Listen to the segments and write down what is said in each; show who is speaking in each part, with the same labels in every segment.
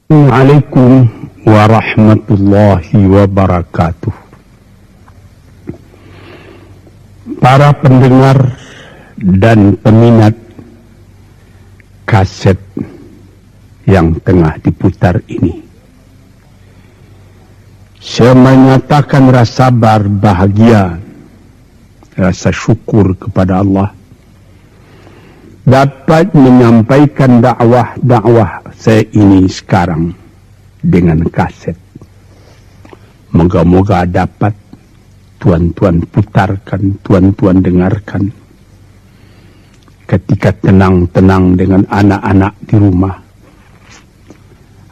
Speaker 1: Assalamualaikum warahmatullahi wabarakatuh. Para pendengar dan peminat kaset yang tengah diputar ini, saya menyatakan rasa bahagia, rasa syukur kepada Allah dapat menyampaikan dakwah saya ini sekarang dengan kaset. Moga-moga dapat tuan-tuan putarkan, tuan-tuan dengarkan ketika tenang-tenang dengan anak-anak di rumah,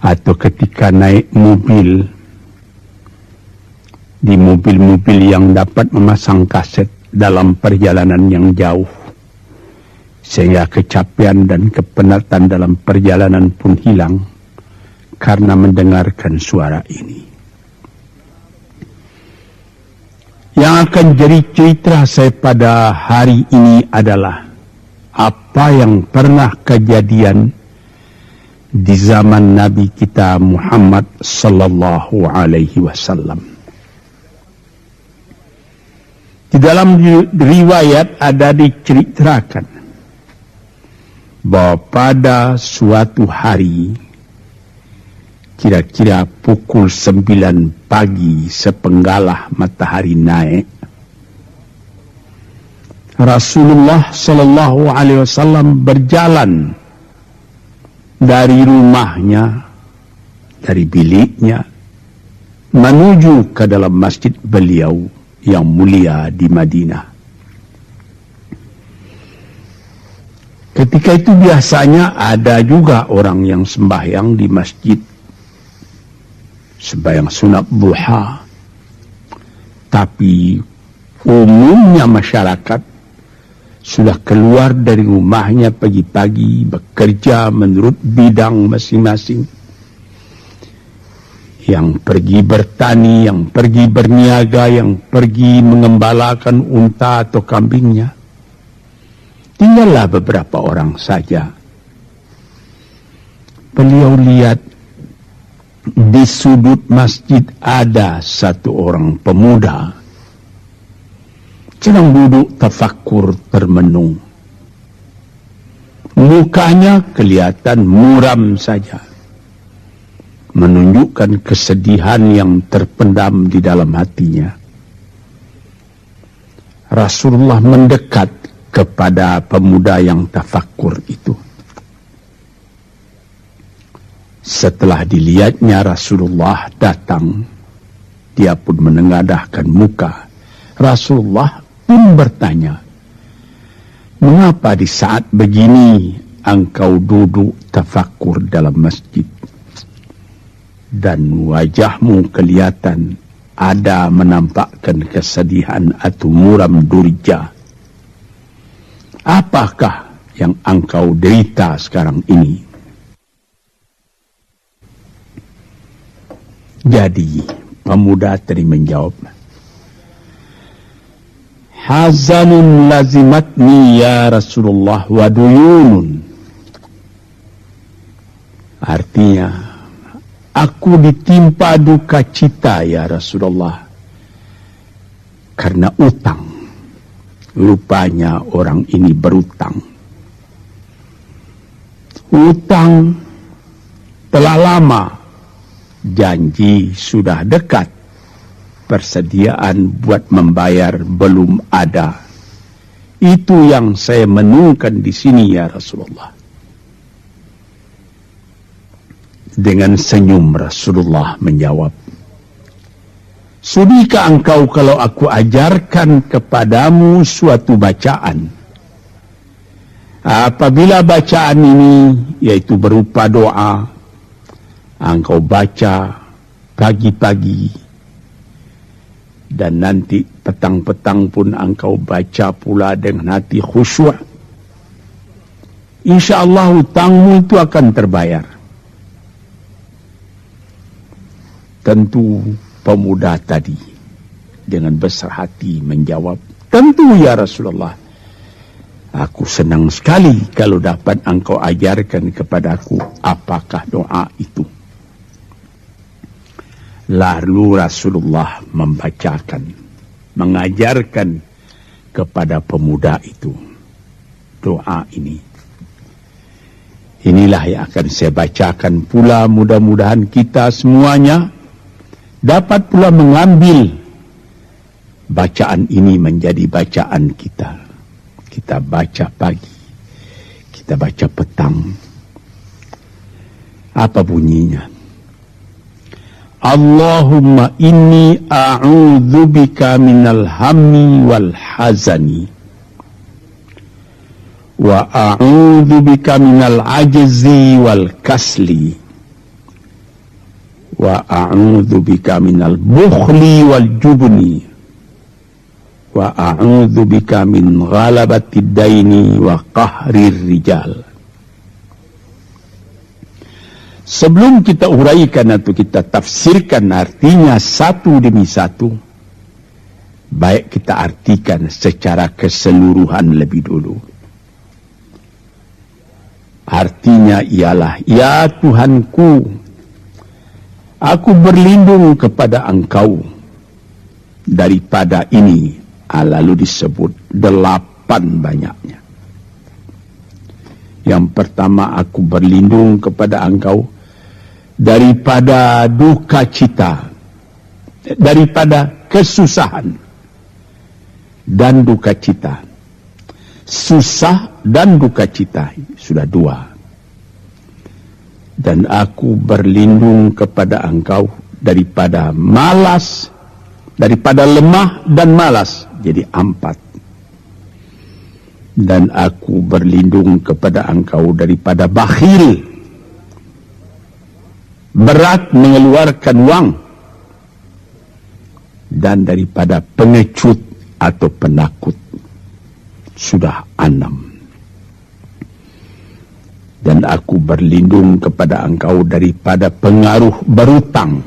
Speaker 1: atau ketika naik mobil, di mobil-mobil yang dapat memasang kaset dalam perjalanan yang jauh, sehingga kecapean dan kepenatan dalam perjalanan pun hilang karena mendengarkan suara ini. Yang akan jadi cerita saya pada hari ini adalah apa yang pernah kejadian di zaman Nabi kita Muhammad sallallahu alaihi wasallam. Di dalam riwayat ada diceritakan bahwa pada suatu hari, kira-kira pukul 9 pagi sepenggalah matahari naik, Rasulullah sallallahu alaihi wasallam berjalan dari rumahnya, dari biliknya, menuju ke dalam masjid beliau yang mulia di Madinah. Ketika itu biasanya ada juga orang yang sembahyang di masjid, sembahyang sunat duha. Tapi umumnya masyarakat sudah keluar dari rumahnya pagi-pagi, bekerja menurut bidang masing-masing. Yang pergi bertani, yang pergi berniaga, yang pergi mengembalakan unta atau kambingnya. Tinggallah beberapa orang saja. Beliau lihat di sudut masjid ada satu orang pemuda sedang duduk tafakkur termenung. Mukanya kelihatan muram saja, menunjukkan kesedihan yang terpendam di dalam hatinya. Rasulullah mendekat kepada pemuda yang tafakkur itu. Setelah dilihatnya Rasulullah datang, dia pun menengadahkan muka. Rasulullah pun bertanya, "Mengapa di saat begini engkau duduk tafakkur dalam masjid? Dan wajahmu kelihatan ada menampakkan kesedihan atau muram durja. Apakah yang engkau derita sekarang ini?" Jadi pemuda tadi menjawab, "Hazanun lazimatni ya Rasulullah wa duyunun." Artinya, aku ditimpa duka cita ya Rasulullah karena utang. Rupanya orang ini berutang. Utang telah lama, janji sudah dekat, persediaan buat membayar belum ada. Itu yang saya menemukan di sini ya Rasulullah. Dengan senyum Rasulullah menjawab, "Sudikah engkau kalau aku ajarkan kepadamu suatu bacaan? Apabila bacaan ini, yaitu berupa doa, engkau baca pagi-pagi, dan nanti petang-petang pun engkau baca pula dengan hati khusyuk, insya-Allah hutangmu itu akan terbayar." Tentu pemuda tadi dengan besar hati menjawab, "Tentu ya Rasulullah, aku senang sekali kalau dapat engkau ajarkan kepadaku apakah doa itu." Lalu Rasulullah membacakan, mengajarkan kepada pemuda itu doa ini. Inilah yang akan saya bacakan pula, mudah-mudahan kita semuanya dapat pula mengambil bacaan ini menjadi bacaan kita. Kita baca pagi, kita baca petang. Apa bunyinya? Allahumma inni a'udzubika minal hammi wal hazani wa a'udzubika minal ajzi wal kasli wa a'udzubika minal bukhli wal jubni wa a'udzubika min ghalabatid daini wa qahrir rijal. Sebelum kita uraikan atau kita tafsirkan artinya satu demi satu, baik kita artikan secara keseluruhan lebih dulu. Artinya ialah, ya Tuhanku, aku berlindung kepada Engkau daripada ini. Lalu disebut 8 banyaknya. Yang pertama, aku berlindung kepada Engkau daripada duka cita, daripada kesusahan dan duka cita. Susah dan duka cita sudah 2. Dan aku berlindung kepada Engkau daripada malas, daripada lemah dan malas, jadi 4. Dan aku berlindung kepada Engkau daripada bakhil, berat mengeluarkan wang, dan daripada pengecut atau penakut, sudah 6. Dan aku berlindung kepada Engkau daripada pengaruh berutang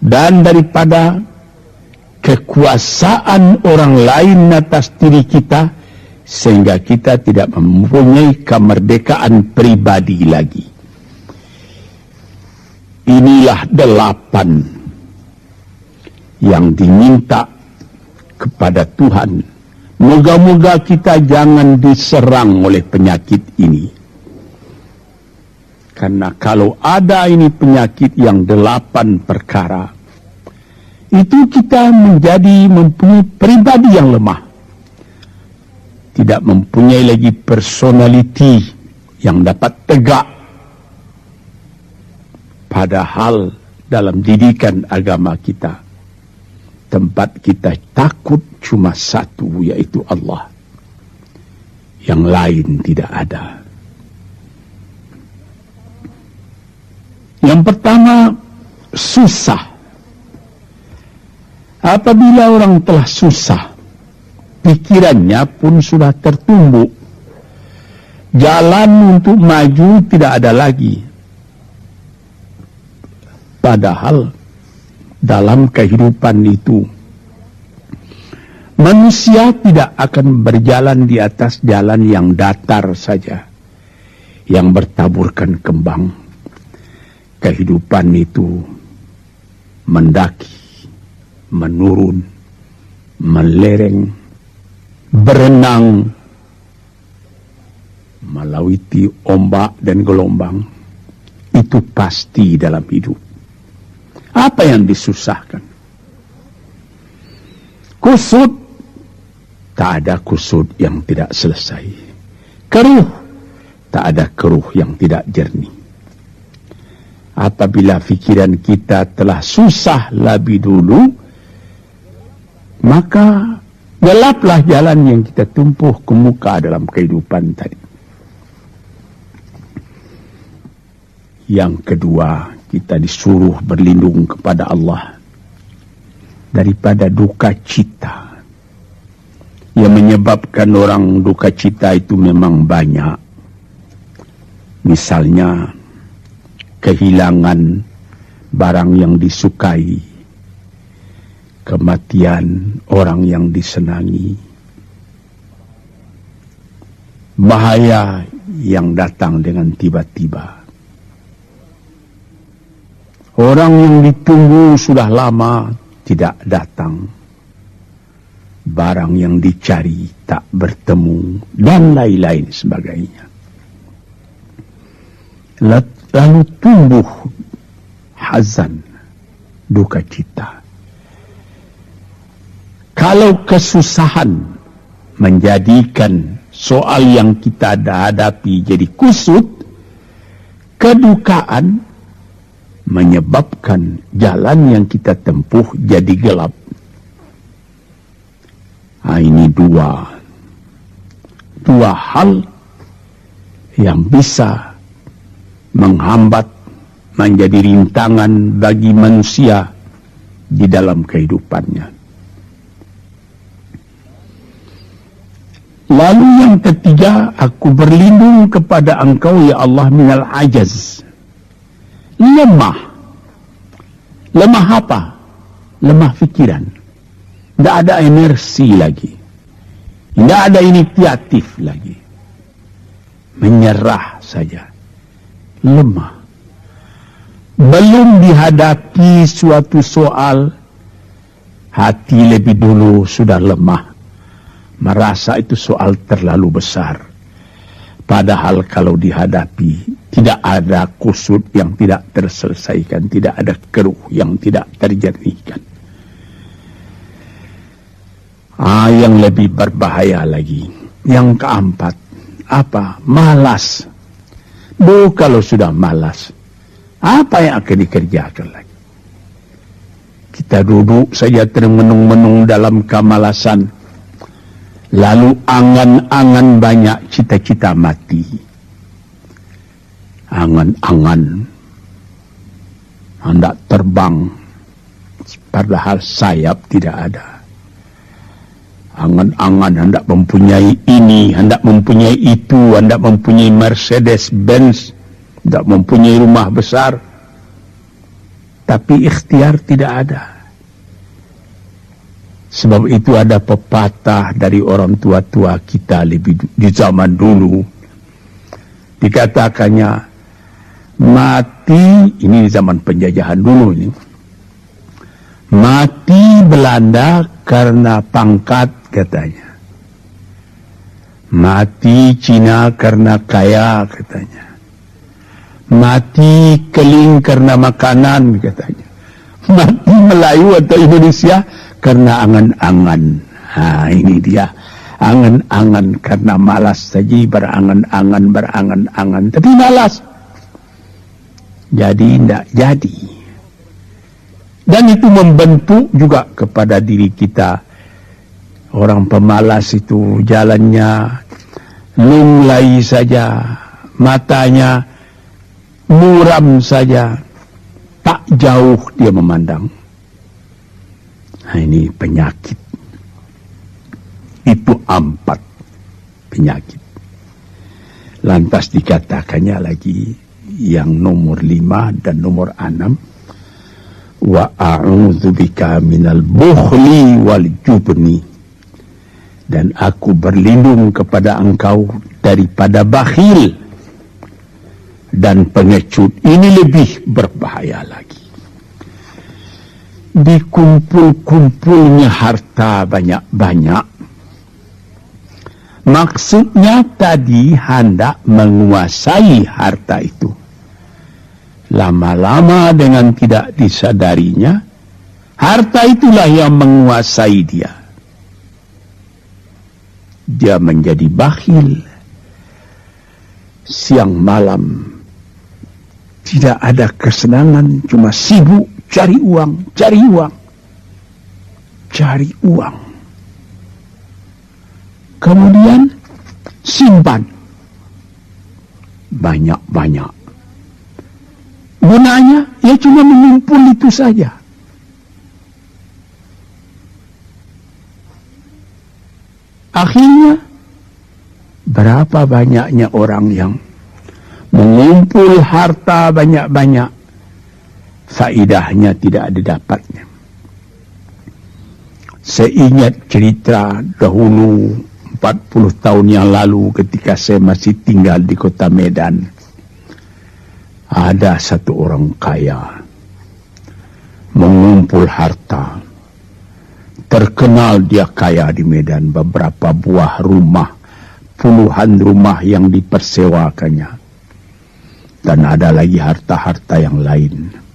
Speaker 1: dan daripada kekuasaan orang lain atas diri kita sehingga kita tidak mempunyai kemerdekaan pribadi lagi. Inilah 8 yang diminta kepada Tuhan. Moga-moga kita jangan diserang oleh penyakit ini. Karena kalau ada ini penyakit yang 8 perkara, itu kita menjadi mempunyai pribadi yang lemah. Tidak mempunyai lagi personality yang dapat tegak. Padahal dalam didikan agama kita, tempat kita takut cuma satu, yaitu Allah. Yang lain tidak ada. Yang pertama, susah. Apabila orang telah susah, pikirannya pun sudah tertumbuk. Jalan untuk maju tidak ada lagi. Padahal dalam kehidupan itu, manusia tidak akan berjalan di atas jalan yang datar saja, yang bertaburkan kembang. Kehidupan itu mendaki, menurun, melereng, berenang, melawiti ombak dan gelombang. Itu pasti dalam hidup. Apa yang disusahkan? Kusut, tak ada kusut yang tidak selesai. Keruh, tak ada keruh yang tidak jernih. Apabila fikiran kita telah susah lebih dulu, maka gelaplah jalan yang kita tumpuh ke muka dalam kehidupan tadi. Yang kedua, kita disuruh berlindung kepada Allah daripada duka cita. Yang menyebabkan orang duka cita itu memang banyak. Misalnya, kehilangan barang yang disukai, kematian orang yang disenangi, bahaya yang datang dengan tiba-tiba. Orang yang ditunggu sudah lama tidak datang. Barang yang dicari tak bertemu, dan lain-lain sebagainya. Lalu tumbuh hazan, duka cita. Kalau kesusahan menjadikan soal yang kita hadapi jadi kusut, kedukaan menyebabkan jalan yang kita tempuh jadi gelap. Nah, ini dua hal yang bisa menghambat, menjadi rintangan bagi manusia di dalam kehidupannya. Lalu yang ketiga, aku berlindung kepada Engkau ya Allah minal ajaz. Lemah. Lemah apa? Lemah fikiran. Tidak ada energi lagi. Tidak ada inisiatif lagi. Menyerah saja. Lemah. Belum dihadapi suatu soal, hati lebih dulu sudah lemah. Merasa itu soal terlalu besar. Padahal kalau dihadapi, tidak ada kusut yang tidak terselesaikan. Tidak ada keruh yang tidak terjernihkan. Yang lebih berbahaya lagi. Yang keempat, apa? Malas. Kalau sudah malas, apa yang akan dikerjakan lagi? Kita duduk saja termenung-menung dalam kemalasan. Lalu angan-angan banyak, cita-cita mati. Angan-angan hendak terbang, padahal sayap tidak ada. Angan-angan hendak mempunyai ini, hendak mempunyai itu, hendak mempunyai Mercedes-Benz, hendak mempunyai rumah besar. Tapi ikhtiar tidak ada. Sebab itu ada pepatah dari orang tua-tua kita di zaman dulu. Dikatakannya, mati, ini di zaman penjajahan dulu ini. Mati Belanda karena pangkat, katanya. Mati Cina karena kaya, katanya. Mati Keling karena makanan, katanya. Mati Melayu atau Indonesia karena angan-angan. Ini dia. Angan-angan karena malas saja, berangan-angan. Tapi malas. Jadi tidak jadi. Dan itu membentuk juga kepada diri kita. Orang pemalas itu jalannya lunglai saja, matanya muram saja, tak jauh dia memandang. Ini penyakit. Itu 4 penyakit. Lantas dikatakannya lagi yang nomor 5 dan nomor 6. Wa a'udzubika minal bukhli wal jubni. Dan aku berlindung kepada Engkau daripada bakhil dan pengecut. Ini lebih berbahaya lagi. Dikumpul-kumpulnya harta banyak-banyak. Maksudnya tadi hendak menguasai harta itu. Lama-lama dengan tidak disadarinya, harta itulah yang menguasai dia. Dia menjadi bakhil. Siang malam tidak ada kesenangan, cuma sibuk cari uang. Kemudian simpan banyak-banyak. Gunanya ya cuma mengumpul itu saja. Akhirnya berapa banyaknya orang yang mengumpul harta banyak-banyak, faidahnya tidak didapatnya. Saya ingat cerita dahulu 40 tahun yang lalu ketika saya masih tinggal di kota Medan. Ada satu orang kaya. mengumpul harta. Terkenal dia kaya di Medan, beberapa buah rumah, puluhan rumah yang dipersewakannya. Dan ada lagi harta-harta yang lain.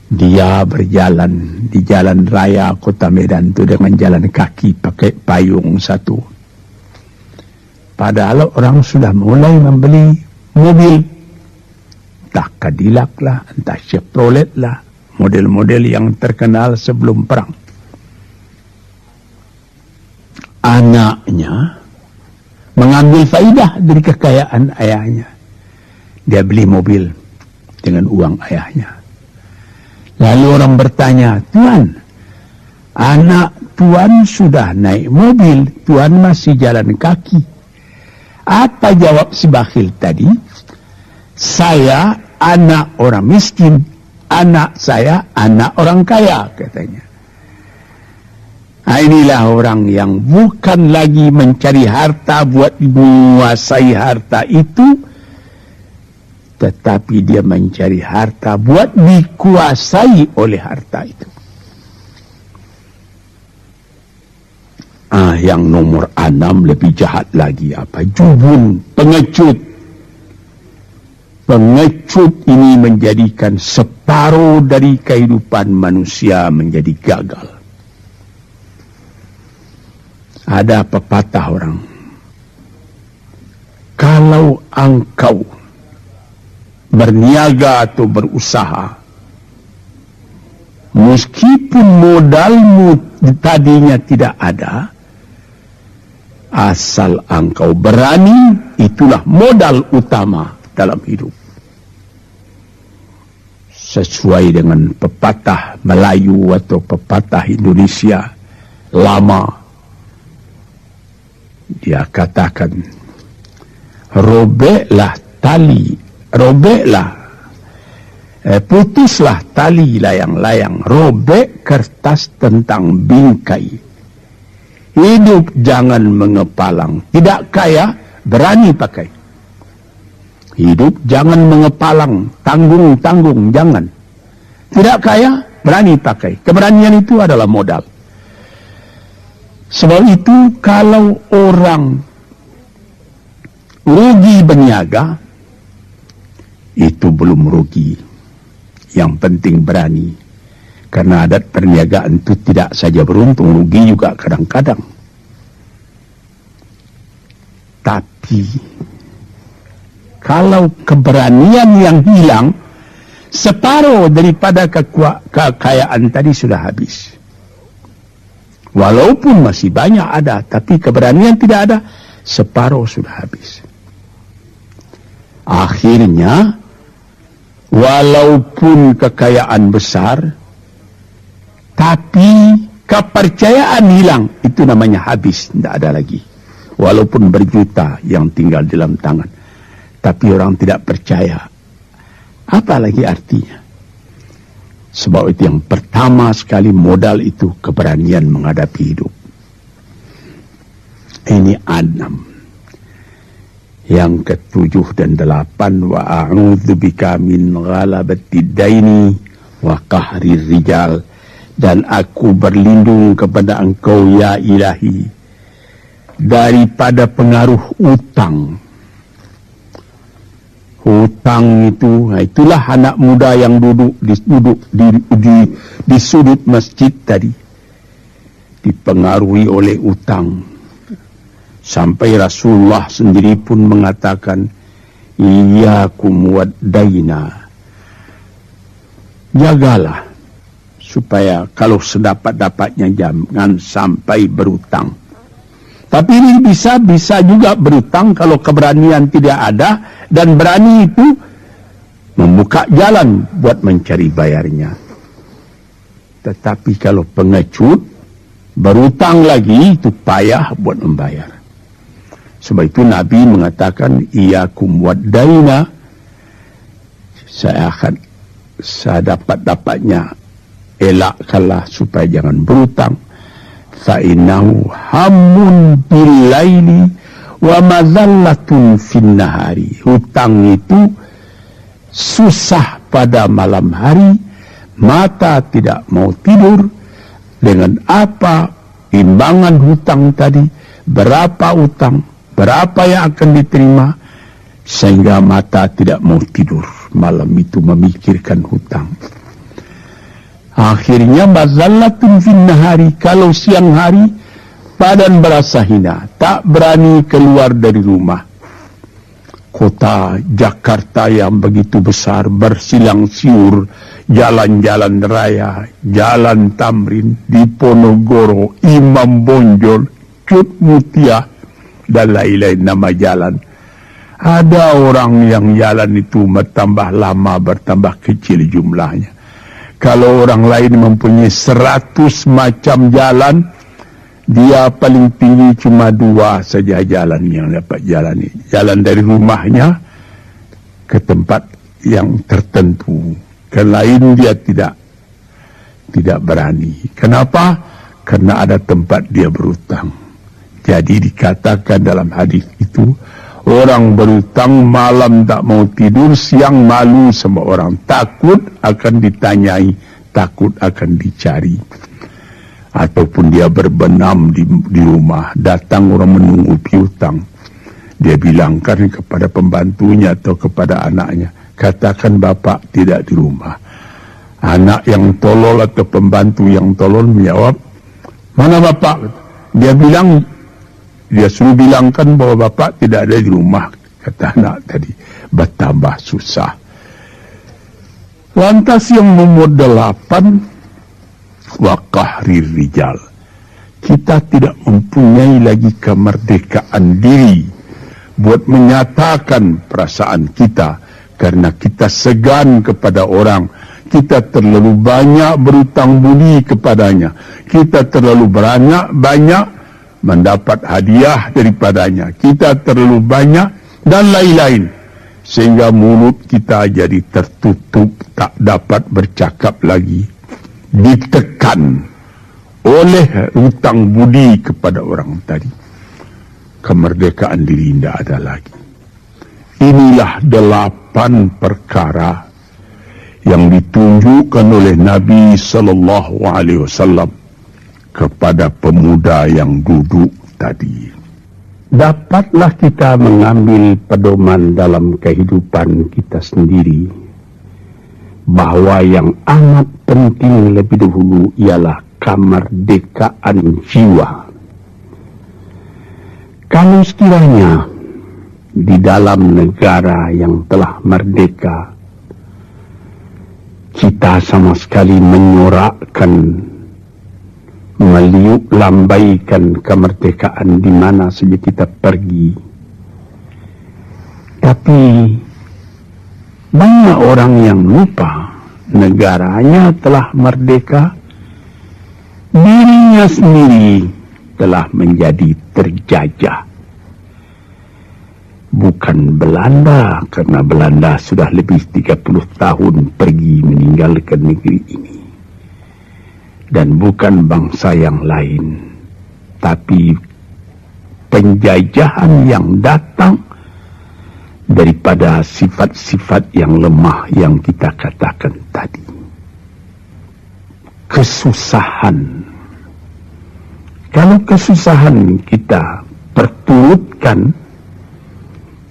Speaker 1: Dia berjalan di jalan raya kota Medan itu dengan jalan kaki pakai payung satu. Padahal orang sudah mulai membeli mobil. Entah Cadillac lah, entah Chevrolet lah. Model-model yang terkenal sebelum perang. Anaknya mengambil faidah dari kekayaan ayahnya. Dia beli mobil dengan uang ayahnya. Lalu orang bertanya, Tuan, anak Tuan sudah naik mobil, Tuan masih jalan kaki. Apa jawab si bakhil tadi? Saya anak orang miskin, anak saya anak orang kaya, katanya. Nah, inilah orang yang bukan lagi mencari harta buat menguasai harta itu, tetapi dia mencari harta buat dikuasai oleh harta itu. Yang nomor 6 lebih jahat lagi, apa? Jubun, pengecut. Pengecut ini menjadikan separuh dari kehidupan manusia menjadi gagal. Ada pepatah orang, kalau engkau berniaga atau berusaha, meskipun modalmu tadinya tidak ada, asal engkau berani, itulah modal utama dalam hidup. Sesuai dengan pepatah Melayu atau pepatah Indonesia lama, dia katakan, putuslah tali layang-layang, robek kertas tentang bingkai. Hidup jangan mengepalang, tidak kaya berani pakai. Hidup jangan mengepalang, tanggung-tanggung jangan. Tidak kaya berani pakai. Keberanian itu adalah modal. Sebab itu kalau orang rugi berniaga, itu belum rugi. Yang penting berani. Karena adat perniagaan itu tidak saja beruntung, rugi juga kadang-kadang. Tapi kalau keberanian yang hilang, separuh daripada kekayaan tadi sudah habis. Walaupun masih banyak ada, tapi keberanian tidak ada, separuh sudah habis. Akhirnya, walaupun kekayaan besar, tapi kepercayaan hilang, itu namanya habis, tidak ada lagi. Walaupun berjuta yang tinggal dalam tangan, tapi orang tidak percaya. Apa lagi artinya? Sebab itu yang pertama sekali modal itu keberanian menghadapi hidup. Ini 6. Yang ke-7 dan 8, wa a'udzubika min ghalabatid daini wa qahrir rijal, dan aku berlindung kepada Engkau ya Ilahi daripada pengaruh utang. Hutang itu, itulah anak muda yang duduk di sudut masjid tadi, dipengaruhi oleh utang. Sampai Rasulullah sendiri pun mengatakan, iyyakum wad-daina. Jagalah, supaya kalau sedapat-dapatnya jangan sampai berutang. Tapi ini bisa juga berutang kalau keberanian tidak ada, dan berani itu membuka jalan buat mencari bayarnya. Tetapi kalau pengecut, berutang lagi, itu payah buat membayar. Sebab itu Nabi mengatakan, iyyakum wad-daina, saya akan sedapat-dapatnya elakkanlah supaya jangan berutang. Fa'innahu hammun bil-laili wa mazallatun fin-nahari. Hutang itu susah pada malam hari, Mata tidak mau tidur dengan apa imbangan hutang tadi, berapa utang, berapa yang akan diterima, sehingga mata tidak mau tidur malam itu memikirkan hutang. Akhirnya mazallatun fin nahari, kalau siang hari badan berasa hina, tak berani keluar dari rumah. Kota Jakarta yang begitu besar, bersilang siur, jalan-jalan raya, jalan Tamrin, Diponegoro, Imam Bonjol, Cut Mutia, dan lain-lain nama jalan. Ada orang yang jalan itu bertambah lama, bertambah kecil jumlahnya. Kalau orang lain mempunyai 100 macam jalan, dia paling tinggi cuma 2 saja jalan yang dapat jalani. Jalan dari rumahnya ke tempat yang tertentu. Ke lain dia tidak berani. Kenapa? Karena ada tempat dia berutang. Jadi dikatakan dalam hadis itu, orang berutang malam tak mau tidur, siang malu sama orang. Takut akan ditanyai, takut akan dicari. Ataupun dia berbenam di rumah, datang orang menunggu piutang. Dia bilangkan kepada pembantunya atau kepada anaknya, katakan bapak tidak di rumah. Anak yang tolol atau pembantu yang tolol menjawab, mana bapak? Dia suruh bilangkan bahwa bapak tidak ada di rumah. Kata anak tadi, bertambah susah. Lantas yang nomor 8, wa qahrir rijal. Kita tidak mempunyai lagi kemerdekaan diri buat menyatakan perasaan kita, karena kita segan kepada orang. Kita terlalu banyak berutang budi kepadanya. Kita terlalu banyak mendapat hadiah daripadanya. Kita terlalu banyak dan lain-lain. Sehingga mulut kita jadi tertutup, tak dapat bercakap lagi. Ditekan oleh hutang budi kepada orang tadi. Kemerdekaan diri tidak ada lagi. Inilah 8 perkara yang ditunjukkan oleh Nabi SAW kepada pemuda yang duduk tadi. Dapatlah kita mengambil pedoman dalam kehidupan kita sendiri, bahwa yang amat penting lebih dahulu ialah kemerdekaan jiwa. Kalau sekiranya di dalam negara yang telah merdeka kita sama sekali menyorakkan, meliuk lambaikan kemerdekaan di mana saja kita pergi, tapi banyak orang yang lupa negaranya telah merdeka, dirinya sendiri telah menjadi terjajah. Bukan Belanda, karena Belanda sudah lebih 30 tahun pergi meninggalkan negeri ini. Dan bukan bangsa yang lain, tapi penjajahan yang datang daripada sifat-sifat yang lemah yang kita katakan tadi. Kesusahan. Kalau kesusahan kita perturutkan,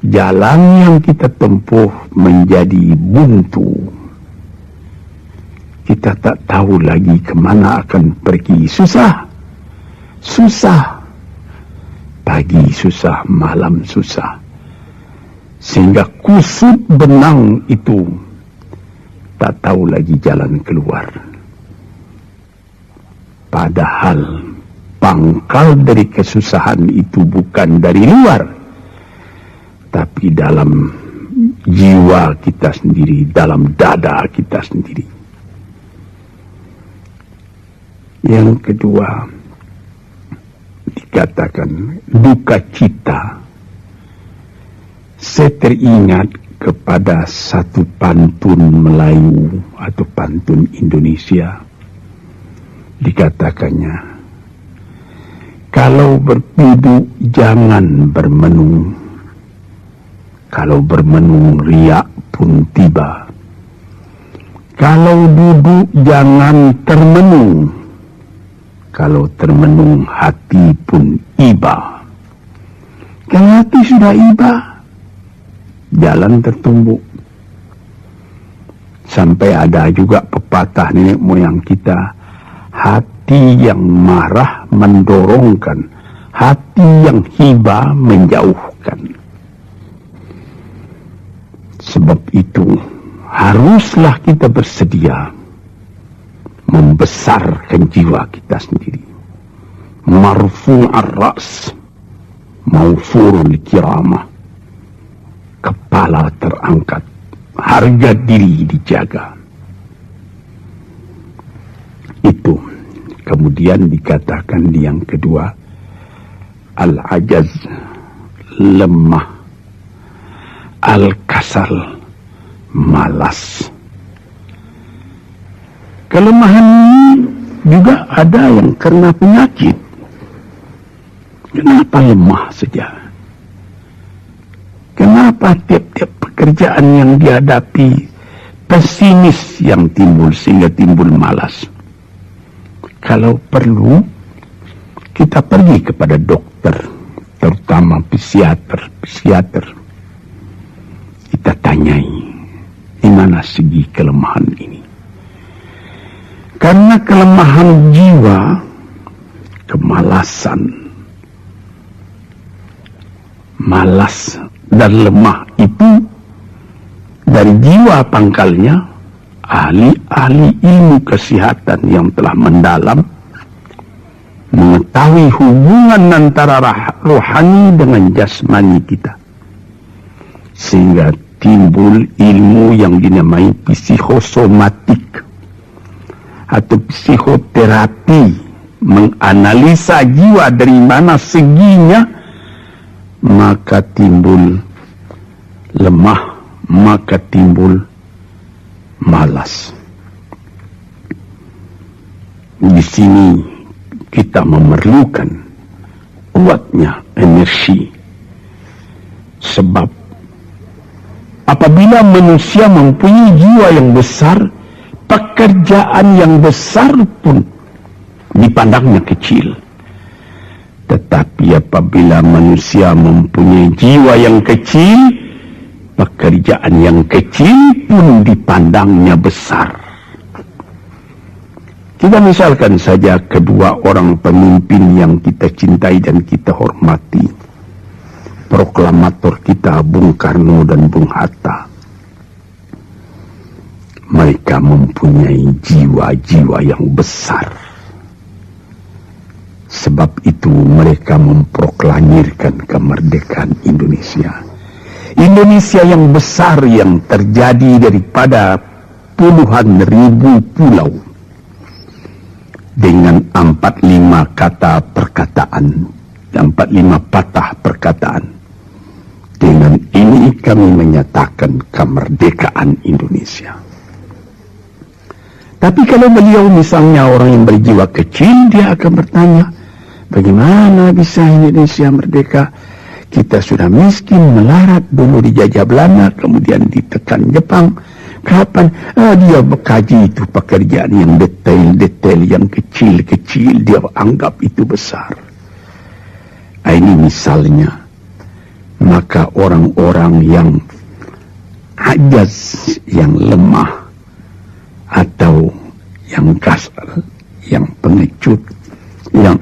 Speaker 1: jalan yang kita tempuh menjadi buntu. Kita tak tahu lagi kemana akan pergi. Susah. Pagi susah, malam susah. Sehingga kusut benang itu tak tahu lagi jalan keluar. Padahal pangkal dari kesusahan itu bukan dari luar, tapi dalam jiwa kita sendiri, dalam dada kita sendiri. Yang kedua, dikatakan duka cita. Saya teringat kepada satu pantun Melayu atau pantun Indonesia. Dikatakannya, kalau berpiduk jangan bermenung, kalau bermenung riak pun tiba. Kalau duduk jangan termenung. Kalau termenung hati pun iba. Kalau hati sudah iba, jalan tertumbuk. Sampai ada juga pepatah nenek moyang kita, hati yang marah mendorongkan, hati yang hibah menjauhkan. Sebab itu, haruslah kita bersedia membesarkan jiwa kita sendiri. Marfu'ar ra's, maufurul kiramah. Kepala terangkat, harga diri dijaga. Itu. Kemudian dikatakan di yang kedua, al-ajaz, lemah, al-kasal, malas. Kelemahan ini juga ada yang karena penyakit. Kenapa lemah saja? Kenapa tiap-tiap pekerjaan yang dihadapi pesimis yang timbul sehingga timbul malas? Kalau perlu, kita pergi kepada dokter, terutama psikiater. Kita tanyai, di mana segi kelemahan ini? Karena kelemahan jiwa, kemalasan, malas dan lemah itu dari jiwa pangkalnya, ahli-ahli ilmu kesehatan yang telah mendalam mengetahui hubungan antara rohani dengan jasmani kita, sehingga timbul ilmu yang dinamai psikosomatik atau psikoterapi, menganalisa jiwa dari mana seginya, maka timbul lemah, maka timbul malas. Di sini kita memerlukan kuatnya energi, sebab apabila manusia mempunyai jiwa yang besar, pekerjaan yang besar pun dipandangnya kecil. Tetapi apabila manusia mempunyai jiwa yang kecil, pekerjaan yang kecil pun dipandangnya besar. Kita misalkan saja kedua orang pemimpin yang kita cintai dan kita hormati. Proklamator kita Bung Karno dan Bung Hatta. Mereka mempunyai jiwa-jiwa yang besar. Sebab itu mereka memproklamirkan kemerdekaan Indonesia. Indonesia yang besar yang terjadi daripada puluhan ribu pulau. Dengan 45 kata perkataan, 45 patah perkataan. Dengan ini kami menyatakan kemerdekaan Indonesia. Tapi kalau beliau misalnya orang yang berjiwa kecil, dia akan bertanya, bagaimana bisa Indonesia merdeka? Kita sudah miskin, melarat, dulu dijajah Belanda, kemudian ditekan Jepang. Kapan? Dia berkaji itu pekerjaan yang detail-detail, yang kecil-kecil, dia anggap itu besar. Ini misalnya. Maka orang-orang yang ajaz, yang lemah, atau yang kasar, yang pengecut,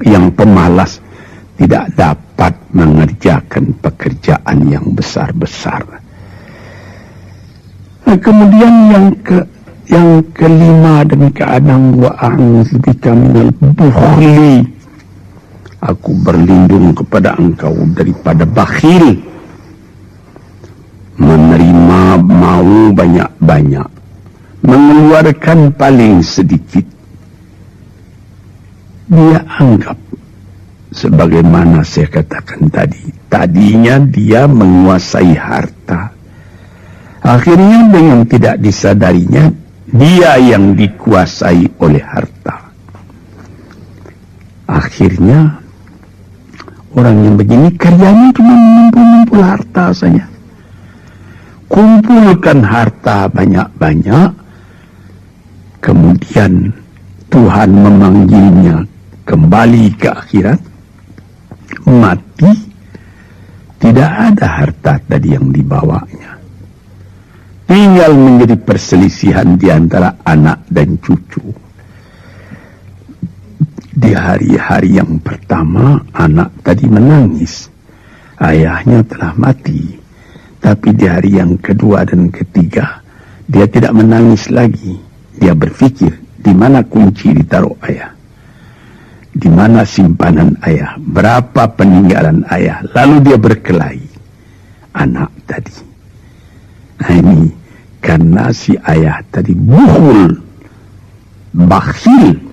Speaker 1: yang pemalas, tidak dapat mengerjakan pekerjaan yang besar-besar. Kemudian yang kelima, dan keadaan wa'a'udzubika minal bukhli, aku berlindung kepada engkau daripada bakhil, menerima mau banyak-banyak, mengeluarkan paling sedikit. Dia anggap, sebagaimana saya katakan tadi, tadinya dia menguasai harta. Akhirnya dengan tidak disadarinya, dia yang dikuasai oleh harta. Akhirnya, orang yang begini karyanya cuma mengumpul-ngumpul harta saja. Kumpulkan harta banyak-banyak, kemudian Tuhan memanggilnya kembali ke akhirat, mati, tidak ada harta tadi yang dibawanya. Tinggal menjadi perselisihan di antara anak dan cucu. Di hari-hari yang pertama, anak tadi menangis. Ayahnya telah mati. Tapi di hari yang kedua dan ketiga, dia tidak menangis lagi. Dia berpikir, di mana kunci ditaruh ayah? Di mana simpanan ayah? Berapa peninggalan ayah? Lalu dia berkelahi. Anak tadi. Nah ini, karena si ayah tadi bukhul, bakhil.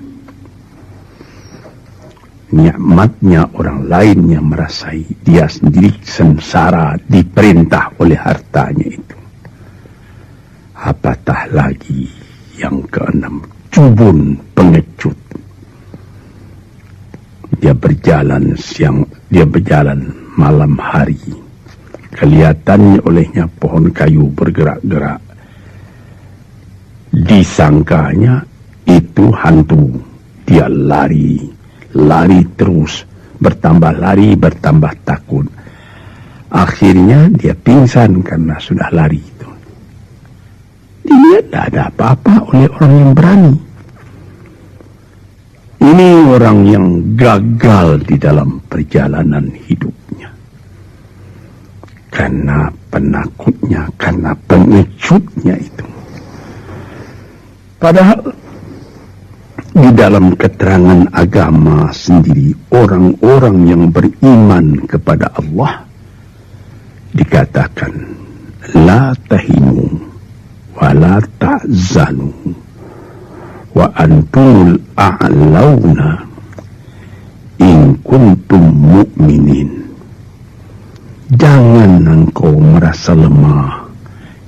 Speaker 1: Nikmatnya orang lain yang merasai, dia sendiri sengsara diperintah oleh hartanya itu. Apatah lagi yang keenam, jubun, pengecut. Dia berjalan siang, dia berjalan malam hari. Kelihatannya olehnya pohon kayu bergerak-gerak. Disangkanya itu hantu. Dia lari terus, bertambah lari, bertambah takut. Akhirnya dia pingsan karena sudah lari itu. Dia tidak ada apa-apa oleh orang yang berani. Ini orang yang gagal di dalam perjalanan hidupnya. Karena penakutnya, karena pengecutnya itu. Padahal di dalam keterangan agama sendiri, orang-orang yang beriman kepada Allah dikatakan la tahinu wa la ta'zanu wa antumul a'launa in kuntum mu'minin. Jangan engkau merasa lemah,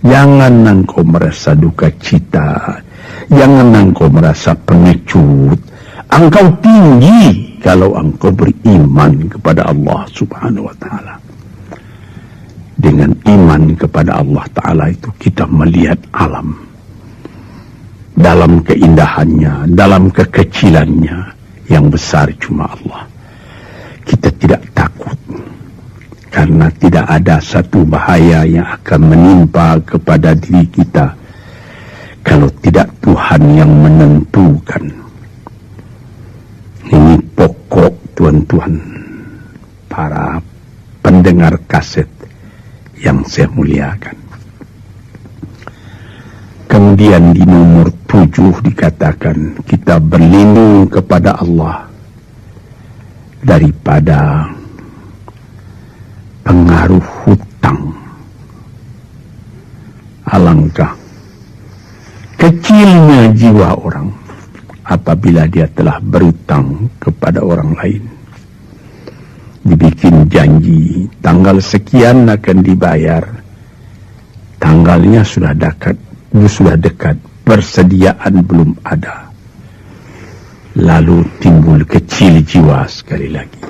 Speaker 1: jangan engkau merasa duka cita, jangan engkau merasa pengecut. Engkau tinggi kalau engkau beriman kepada Allah Subhanahu wa ta'ala. Dengan iman kepada Allah Ta'ala itu kita melihat alam dalam keindahannya, dalam kekecilannya. Yang besar cuma Allah. Kita tidak takut karena tidak ada satu bahaya yang akan menimpa kepada diri kita kalau tidak Tuhan yang menentukan. Ini pokok tuan-tuan para pendengar kaset yang saya muliakan. Kemudian di nomor 7 dikatakan kita berlindung kepada Allah daripada pengaruh hutang. Alangkah kecilnya jiwa orang apabila dia telah berutang kepada orang lain. Dibikin janji tanggal sekian akan dibayar, tanggalnya sudah dekat, persediaan belum ada, lalu timbul kecil jiwa sekali lagi.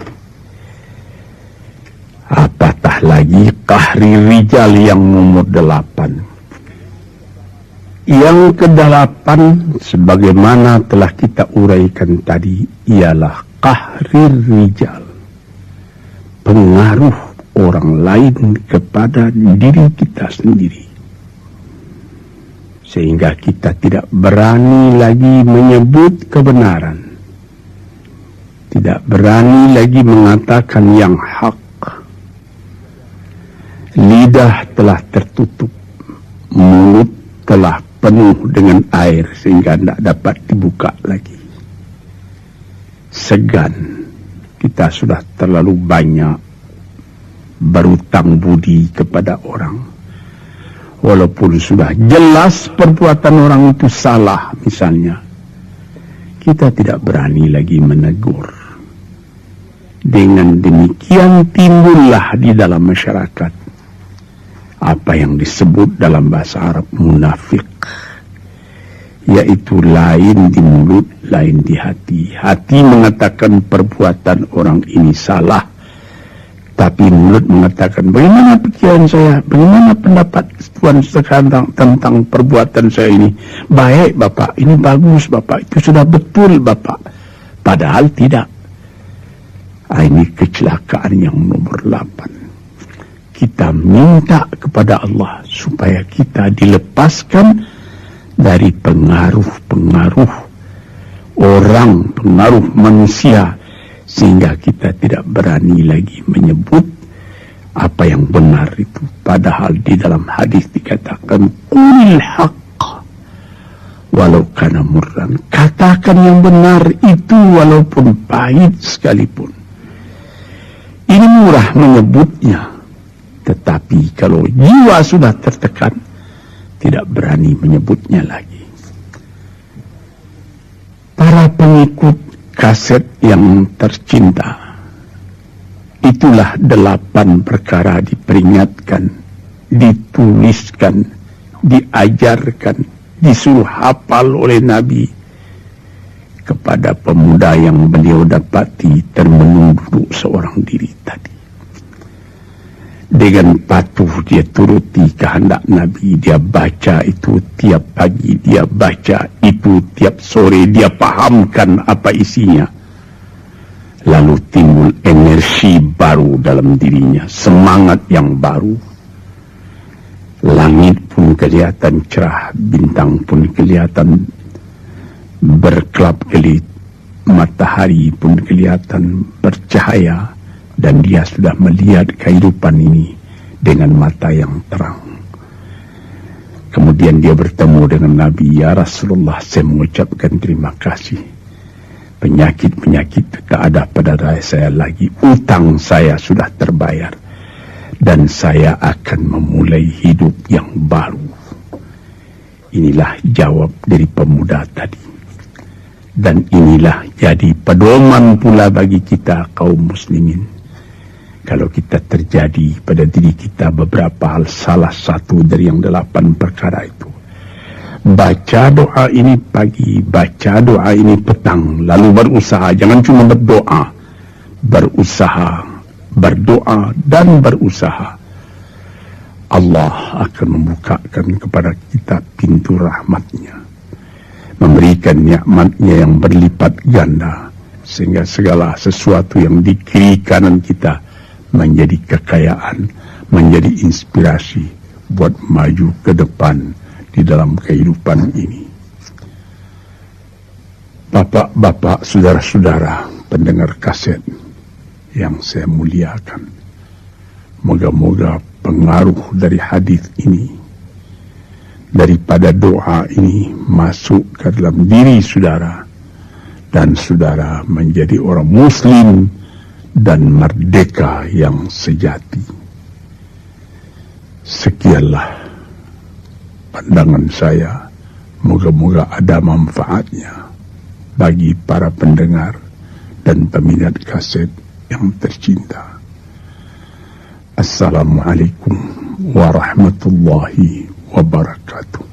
Speaker 1: Apatah lagi qahri rijal yang nomor 8. Yang ke-8 sebagaimana telah kita uraikan tadi ialah qahri rijal, pengaruh orang lain kepada diri kita sendiri, sehingga kita tidak berani lagi menyebut kebenaran, tidak berani lagi mengatakan yang hak. Lidah telah tertutup, mulut telah penuh dengan air sehingga tidak dapat dibuka lagi. Segan, kita sudah terlalu banyak berutang budi kepada orang. Walaupun sudah jelas perbuatan orang itu salah misalnya, kita tidak berani lagi menegur. Dengan demikian timbullah di dalam masyarakat apa yang disebut dalam bahasa Arab munafik, yaitu lain di mulut, lain di hati. Hati mengatakan perbuatan orang ini salah, tapi mulut mengatakan bagaimana pikiran saya, bagaimana pendapat pengakuan sekarang tentang perbuatan saya ini. Baik Bapak, ini bagus Bapak, itu sudah betul Bapak. Padahal tidak. Ini kecelakaan yang nomor 8. Kita minta kepada Allah supaya kita dilepaskan dari pengaruh-pengaruh orang, pengaruh manusia, sehingga kita tidak berani lagi menyebut apa yang benar itu. Padahal di dalam hadis dikatakan qulil haqq walau kana murran. Katakan yang benar itu walaupun pahit sekalipun. Ini murah menyebutnya, tetapi kalau jiwa sudah tertekan, tidak berani menyebutnya lagi. Para pengikut kaset yang tercinta, itulah 8 perkara diperingatkan, dituliskan, diajarkan, disuruh hafal oleh Nabi kepada pemuda yang beliau dapati termenung duduk seorang diri tadi. Dengan patuh dia turuti kehendak Nabi, dia baca itu tiap pagi, dia baca itu tiap sore, dia pahamkan apa isinya. Lalu timbul energi baru dalam dirinya, semangat yang baru. Langit pun kelihatan cerah, bintang pun kelihatan berkelap-kelip, matahari pun kelihatan bercahaya, dan dia sudah melihat kehidupan ini dengan mata yang terang. Kemudian dia bertemu dengan Nabi. Ya Rasulullah, saya mengucapkan terima kasih. Penyakit-penyakit tak ada pada saya lagi. Utang saya sudah terbayar. Dan saya akan memulai hidup yang baru. Inilah jawab dari pemuda tadi. Dan inilah jadi pedoman pula bagi kita kaum muslimin. Kalau kita terjadi pada diri kita beberapa hal, salah satu dari yang 8 perkara itu, baca doa ini pagi, baca doa ini petang, lalu berusaha, jangan cuma berdoa, berusaha, berdoa dan berusaha. Allah akan membukakan kepada kita pintu rahmatnya, memberikan nikmatnya yang berlipat ganda, sehingga segala sesuatu yang di kiri kanan kita menjadi kekayaan, menjadi inspirasi buat maju ke depan di dalam kehidupan ini. Bapak-bapak, saudara-saudara pendengar kaset yang saya muliakan, moga-moga pengaruh dari hadis ini, daripada doa ini, masuk ke dalam diri saudara, dan saudara menjadi orang muslim dan merdeka yang sejati. Sekianlah pandangan saya, moga-moga ada manfaatnya bagi para pendengar dan peminat kaset yang tercinta. Assalamualaikum warahmatullahi wabarakatuh.